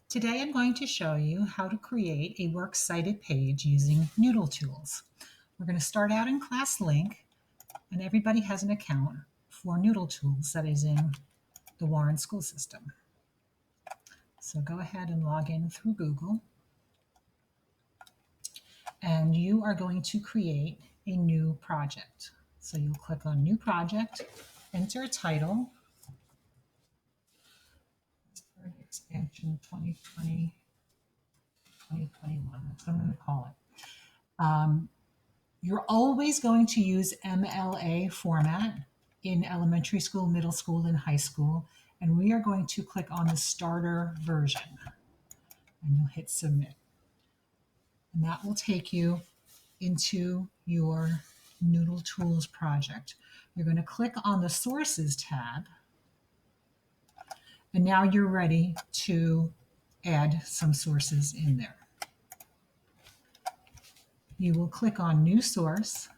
Today I'm going to show you how to create a works cited page using NoodleTools. We're going to start out in Class Link, and everybody has an account for NoodleTools that is in the Warren school system. So go ahead and log in through Google, and you are going to create a new project. So you'll click on New Project, enter a title, Expansion 2020, 2021, that's what I'm going to call it. You're always going to use MLA format in elementary school, middle school, and high school. And we are going to click on the starter version and you'll hit submit. And that will take you into your NoodleTools project. You're going to click on the sources tab. And now you're ready to add some sources in there. You will click on new source.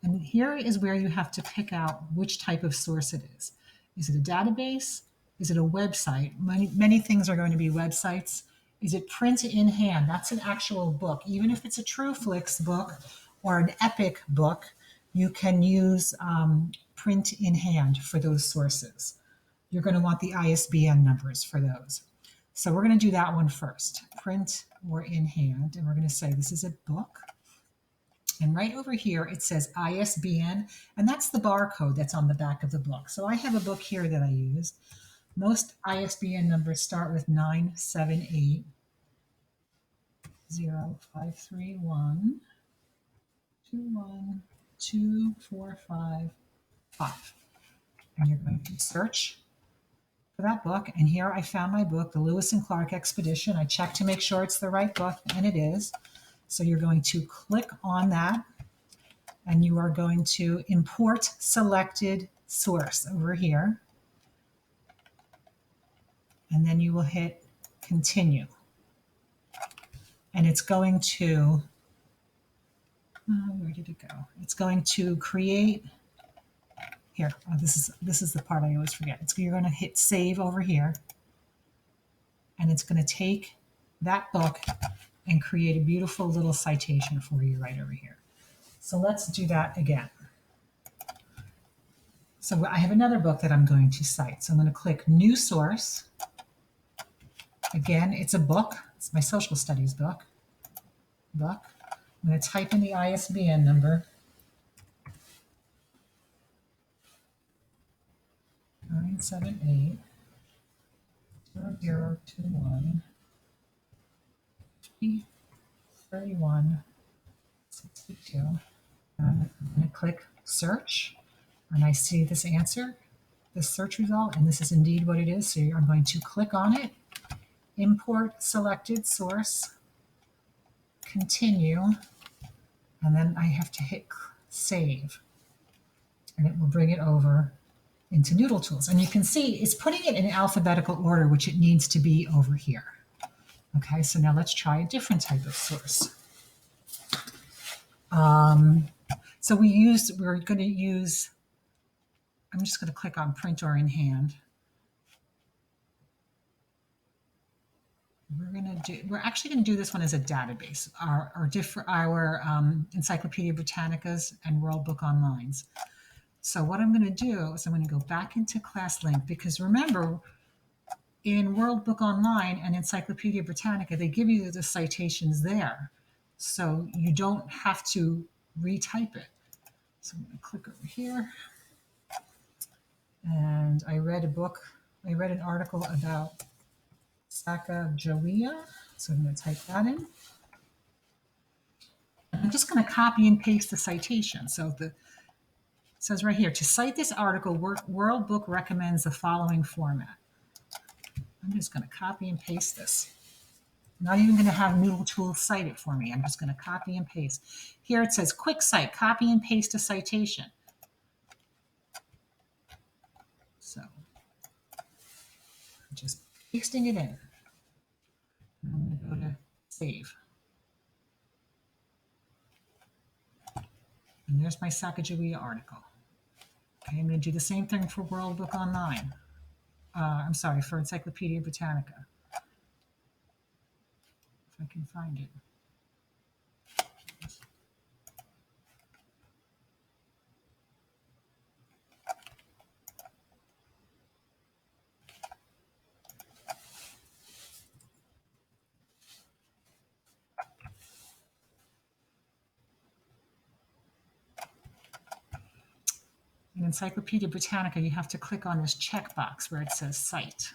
And here is where you have to pick out which type of source it is. Is it a database? Is it a website? Many things are going to be websites. Is it print in hand? That's an actual book. Even if it's a TrueFlix book or an Epic book, you can use print in hand for those sources. You're going to want the ISBN numbers for those. So we're going to do that one first, print or in hand. And we're going to say this is a book. And right over here, it says ISBN, and that's the barcode that's on the back of the book. So I have a book here that I used. Most ISBN numbers start with 978 0531 21245. And you're going to search for that book. And here I found my book, The Lewis and Clark Expedition. I checked to make sure it's the right book, and it is. So you're going to click on that, and you are going to import selected source over here. And then you will hit continue. And it's going to, where did it go? It's going to create, here, this is the part I always forget. You're going to hit save over here. And it's going to take that book and create a beautiful little citation for you right over here. So let's do that again. So I have another book that I'm going to cite. So I'm going to click New Source. Again, it's a book. It's my social studies book. I'm going to type in the ISBN number. 978 0021 31 62. I'm going to click search, and I see this answer, this search result, and this is indeed what it is. So I'm going to click on it, import selected source, continue, and then I have to hit save, and it will bring it over into NoodleTools. And you can see it's putting it in alphabetical order, which it needs to be over here. Okay, so now let's try a different type of source. So we're going to use, I'm just going to click on print or in hand. We're actually going to do this one as a database, our Encyclopedia Britannicas and World Book Onlines. So what I'm going to do is I'm going to go back into Class Link, because remember, in World Book Online and Encyclopedia Britannica, they give you the citations there. So you don't have to retype it. So I'm going to click over here. And I read an article about Sacagawea. So I'm going to type that in. I'm just going to copy and paste the citation. So it says right here, to cite this article, World Book recommends the following format. I'm just going to copy and paste this. I'm not even going to have NoodleTools cite it for me. I'm just going to copy and paste. Here it says quick cite, copy and paste a citation. So I'm just pasting it in. I'm going to go to save. And there's my Sacagawea article. Okay, I'm going to do the same thing for World Book Online. For Encyclopedia Britannica. if I can find it. In Encyclopedia Britannica, you have to click on this checkbox where it says Cite.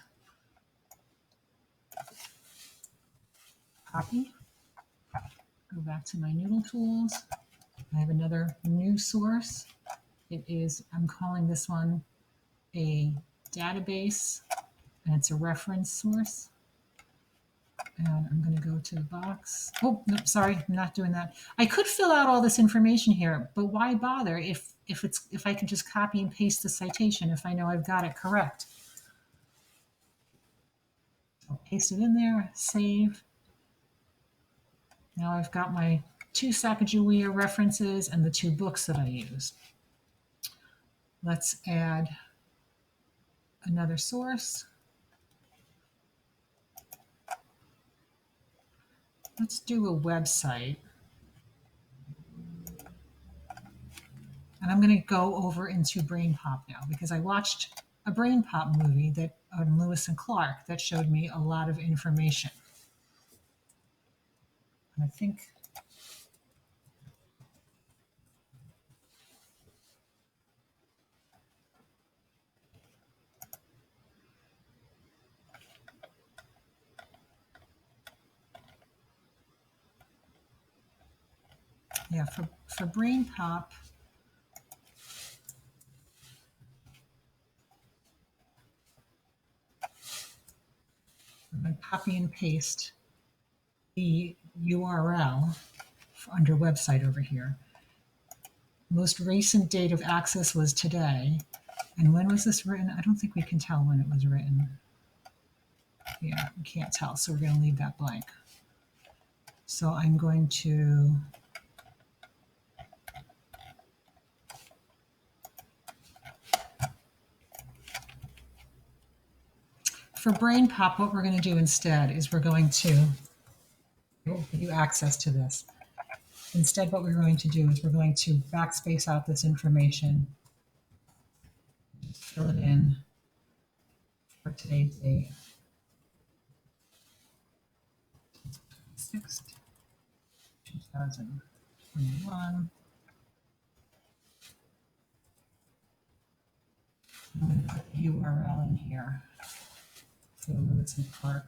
Copy. Go back to my NoodleTools. I have another new source. It is, I'm calling this one a database, and it's a reference source. And I'm going to go to the box. Oh, no, sorry, I'm not doing that. I could fill out all this information here, but why bother if I can just copy and paste the citation if I know I've got it correct? I'll paste it in there, save. Now I've got my 2 Sacagawea references and the 2 books that I used. Let's add another source. Let's do a website. And I'm going to go over into Brain Pop now because I watched a Brain Pop movie that on Lewis and Clark that showed me a lot of information. And I think yeah, for Brain Pop, I'm going to copy and paste the URL under website over here. Most recent date of access was today. And when was this written? I don't think we can tell when it was written. Yeah, we can't tell, so we're going to leave that blank. So I'm going to for Brain Pop, what we're going to do instead is we're going to give you access to this. Instead, what we're going to do is we're going to backspace out this information, fill it in for today's date. 6th, 2021. I'm going to put the URL in here. So Lewis and Clark.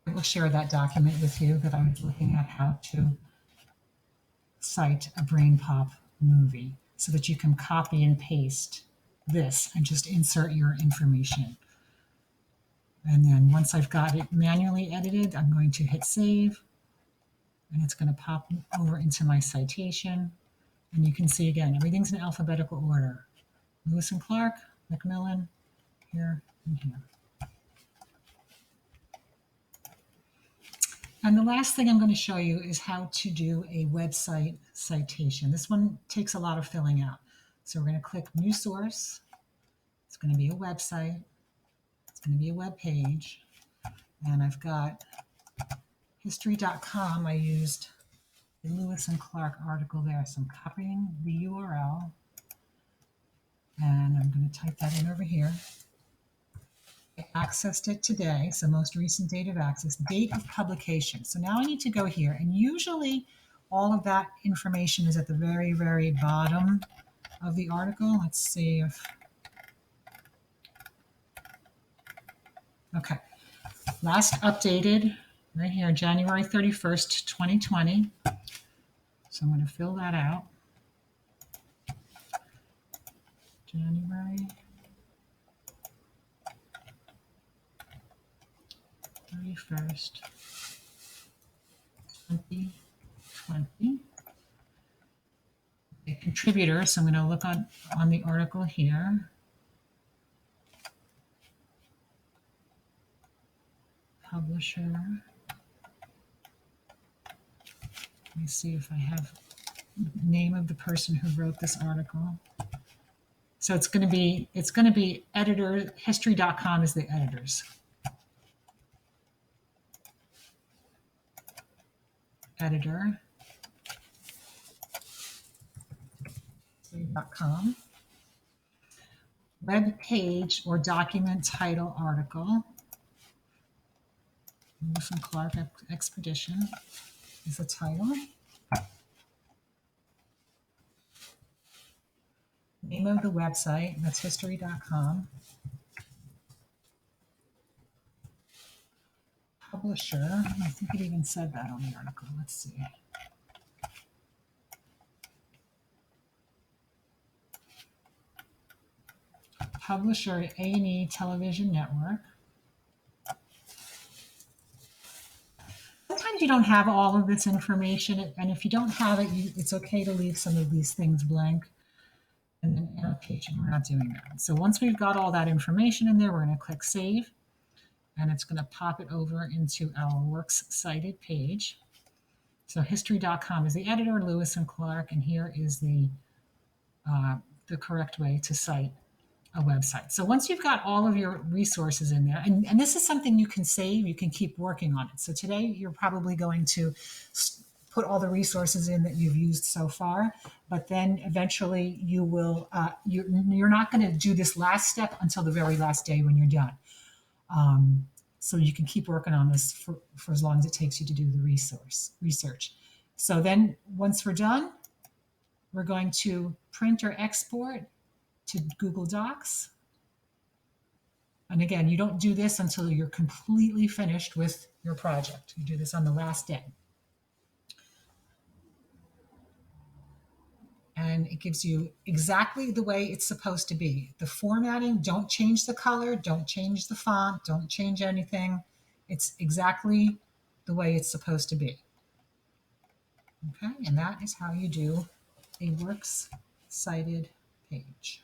I will share that document with you that I was looking at how to cite a Brain Pop movie so that you can copy and paste this and just insert your information. And then once I've got it manually edited, I'm going to hit save and it's going to pop over into my citation. And you can see again, everything's in alphabetical order. Lewis and Clark, Macmillan, here and here. And the last thing I'm going to show you is how to do a website citation. This one takes a lot of filling out. So we're going to click New Source. It's going to be a website. It's going to be a web page. And I've got history.com. I used the Lewis and Clark article there. So I'm copying the URL. And I'm going to type that in over here. I accessed it today, so most recent date of access, date of publication. So now I need to go here, and usually all of that information is at the very, very bottom of the article. Let's see if, okay. Last updated, right here, January 31st, 2020. So I'm going to fill that out. January 31st, 2020. contributor. So I'm going to look on the article here. Publisher. Let me see if I have the name of the person who wrote this article. So it's going to be editor. History.com is the editors. Editor. History.com. Web page or document title article. Lewis and Clark Expedition is the title. Name of the website, that's history.com. Publisher, I think it even said that on the article. Let's see. Publisher, A&E Television Network. Sometimes you don't have all of this information, and if you don't have it, it's okay to leave some of these things blank. And then annotation, we're not doing that. So once we've got all that information in there, we're going to click Save, and it's going to pop it over into our Works Cited page. So history.com is the editor, Lewis and Clark, and here is the correct way to cite a website. So once you've got all of your resources in there, and this is something you can save, you can keep working on it. So today you're probably going to put all the resources in that you've used so far, but then eventually you will, you're not going to do this last step until the very last day when you're done. So you can keep working on this for as long as it takes you to do the research. So then once we're done, we're going to print or export to Google Docs. And again, you don't do this until you're completely finished with your project. You do this on the last day. And it gives you exactly the way it's supposed to be. The formatting, don't change the color, don't change the font, don't change anything. It's exactly the way it's supposed to be. Okay, and that is how you do a Works Cited page.